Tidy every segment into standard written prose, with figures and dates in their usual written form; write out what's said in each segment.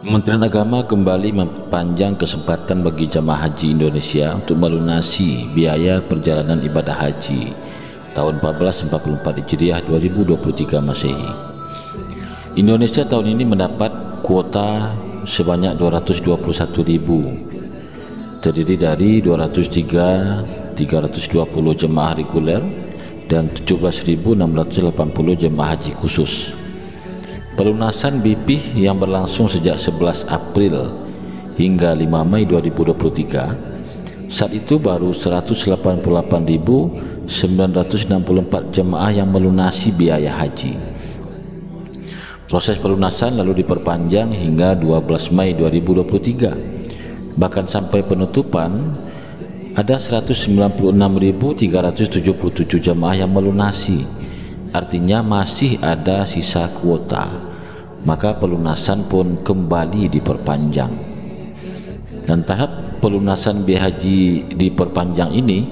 Kementerian Agama kembali memperpanjang kesempatan bagi jamaah haji Indonesia untuk melunasi biaya perjalanan ibadah haji tahun 1444 Hijriah 2023 Masehi. Indonesia tahun ini mendapat kuota sebanyak 221.000, terdiri dari 320 jemaah reguler dan 17.680 jemaah haji khusus. Pelunasan BP yang berlangsung sejak 11 April hingga 5 Mei 2023, saat itu baru 188.964 jemaah yang melunasi biaya haji. Proses pelunasan lalu diperpanjang hingga 12 Mei 2023. Bahkan sampai penutupan ada 196.377 jemaah yang melunasi. Artinya masih ada sisa kuota, maka pelunasan pun kembali diperpanjang. Dan tahap pelunasan biaya haji diperpanjang ini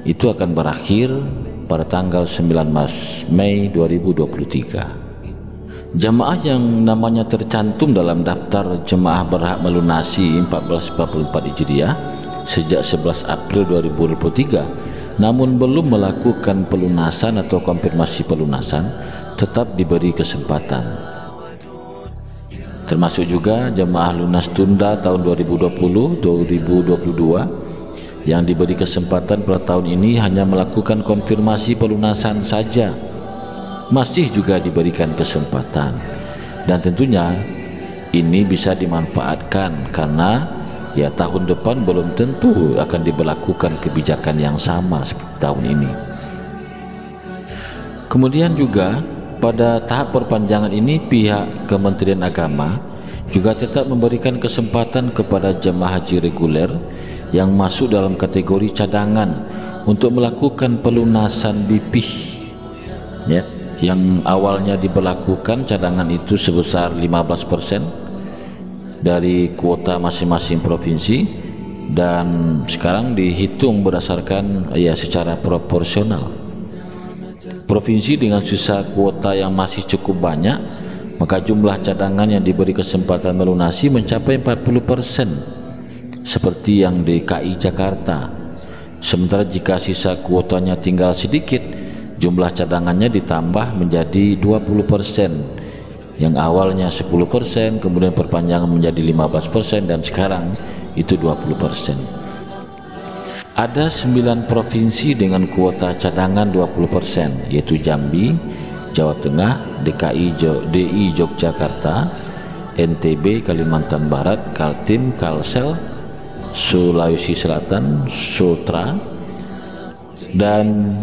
itu akan berakhir pada tanggal 19 Mei 2023. Jemaah yang namanya tercantum dalam daftar jemaah berhak melunasi 1444 Hijriah sejak 11 April 2023 namun belum melakukan pelunasan atau konfirmasi pelunasan tetap diberi kesempatan. Termasuk juga jemaah lunas tunda tahun 2020-2022 yang diberi kesempatan pada tahun ini hanya melakukan konfirmasi pelunasan saja, masih juga diberikan kesempatan. Dan tentunya ini bisa dimanfaatkan karena ya tahun depan belum tentu akan diberlakukan kebijakan yang sama seperti tahun ini. Kemudian juga pada tahap perpanjangan ini pihak Kementerian Agama juga tetap memberikan kesempatan kepada jemaah haji reguler yang masuk dalam kategori cadangan untuk melakukan pelunasan BP ya, yang awalnya diberlakukan cadangan itu sebesar 15% dari kuota masing-masing provinsi dan sekarang dihitung berdasarkan ya secara proporsional. Provinsi dengan sisa kuota yang masih cukup banyak, maka jumlah cadangan yang diberi kesempatan melunasi mencapai 40% seperti yang DKI Jakarta. Sementara jika sisa kuotanya tinggal sedikit, jumlah cadangannya ditambah menjadi 20%. Yang awalnya 10%, kemudian perpanjangan menjadi 15% dan sekarang itu 20%. Ada 9 provinsi dengan kuota cadangan 20%, yaitu Jambi, Jawa Tengah, DI Yogyakarta, NTB, Kalimantan Barat, Kaltim, Kalsel, Sulawesi Selatan, Sultra, dan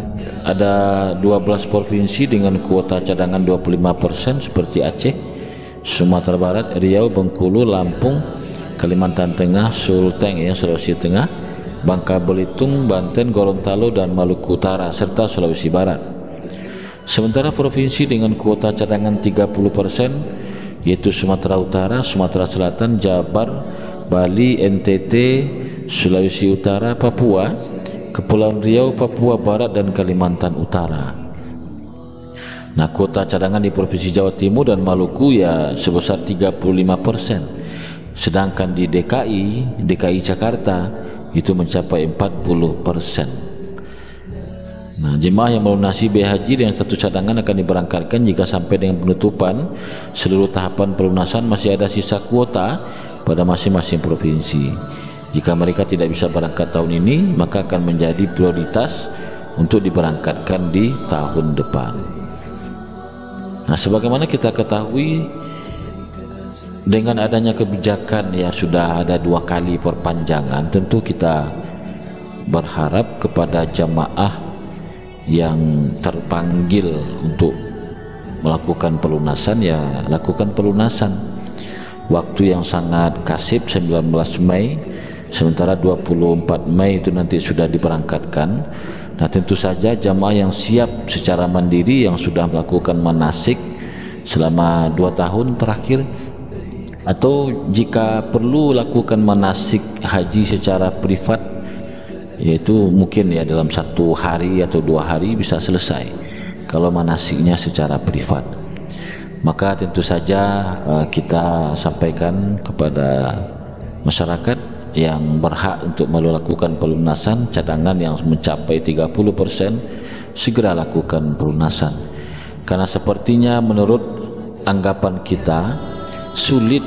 ada 12 provinsi dengan kuota cadangan 25% seperti Aceh, Sumatera Barat, Riau, Bengkulu, Lampung, Kalimantan Tengah, Sulteng ya, Sulawesi Tengah, Bangka Belitung, Banten, Gorontalo dan Maluku Utara serta Sulawesi Barat. Sementara provinsi dengan kuota cadangan 30% yaitu Sumatera Utara, Sumatera Selatan, Jabar, Bali, NTT, Sulawesi Utara, Papua, Kepulauan Riau, Papua Barat dan Kalimantan Utara. Nah, kuota cadangan di Provinsi Jawa Timur dan Maluku ya sebesar 35%. Sedangkan di DKI Jakarta itu mencapai 40%. Nah, jemaah yang melunasi biaya haji dengan status cadangan akan diberangkatkan jika sampai dengan penutupan seluruh tahapan pelunasan masih ada sisa kuota pada masing-masing provinsi. Jika mereka tidak bisa berangkat tahun ini, maka akan menjadi prioritas untuk diberangkatkan di tahun depan. Nah, sebagaimana kita ketahui, dengan adanya kebijakan yang sudah ada 2 kali perpanjangan, tentu kita berharap kepada jamaah yang terpanggil untuk melakukan pelunasan, ya lakukan pelunasan. Waktu yang sangat kasib 19 Mei, sementara 24 Mei itu nanti sudah diberangkatkan. Nah, tentu saja jamaah yang siap secara mandiri yang sudah melakukan manasik selama 2 tahun terakhir Atau jika perlu lakukan manasik haji secara privat, yaitu mungkin ya dalam 1 hari atau 2 hari bisa selesai kalau manasiknya secara privat. Maka tentu saja kita sampaikan kepada masyarakat yang berhak untuk melakukan pelunasan cadangan yang mencapai 30%, segera lakukan pelunasan. Karena sepertinya menurut anggapan kita sulit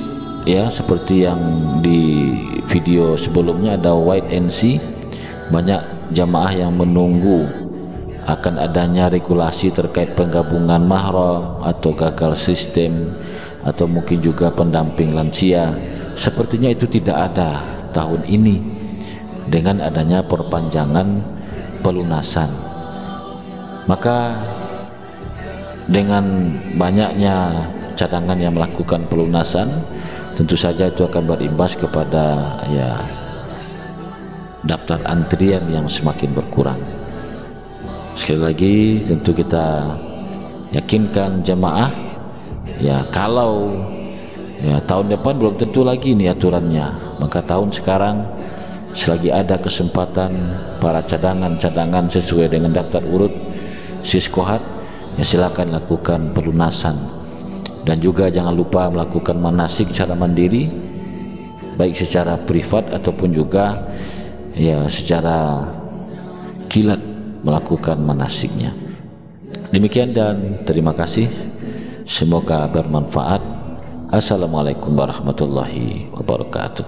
ya, seperti yang di video sebelumnya ada wait and see, banyak jamaah yang menunggu akan adanya regulasi terkait penggabungan mahram atau gagal sistem atau mungkin juga pendamping lansia. Sepertinya itu tidak ada tahun ini dengan adanya perpanjangan pelunasan. Maka dengan banyaknya cadangan yang melakukan pelunasan, tentu saja itu akan berimbas kepada ya daftar antrian yang semakin berkurang. Sekali lagi tentu kita yakinkan jemaah ya, kalau ya tahun depan belum tentu lagi nih aturannya, maka tahun sekarang selagi ada kesempatan para cadangan sesuai dengan daftar urut Siskohat, ya silakan lakukan pelunasan. Dan juga jangan lupa melakukan manasik secara mandiri, baik secara privat ataupun juga ya secara kilat melakukan manasiknya. Demikian dan terima kasih, semoga bermanfaat. Assalamualaikum warahmatullahi wabarakatuh.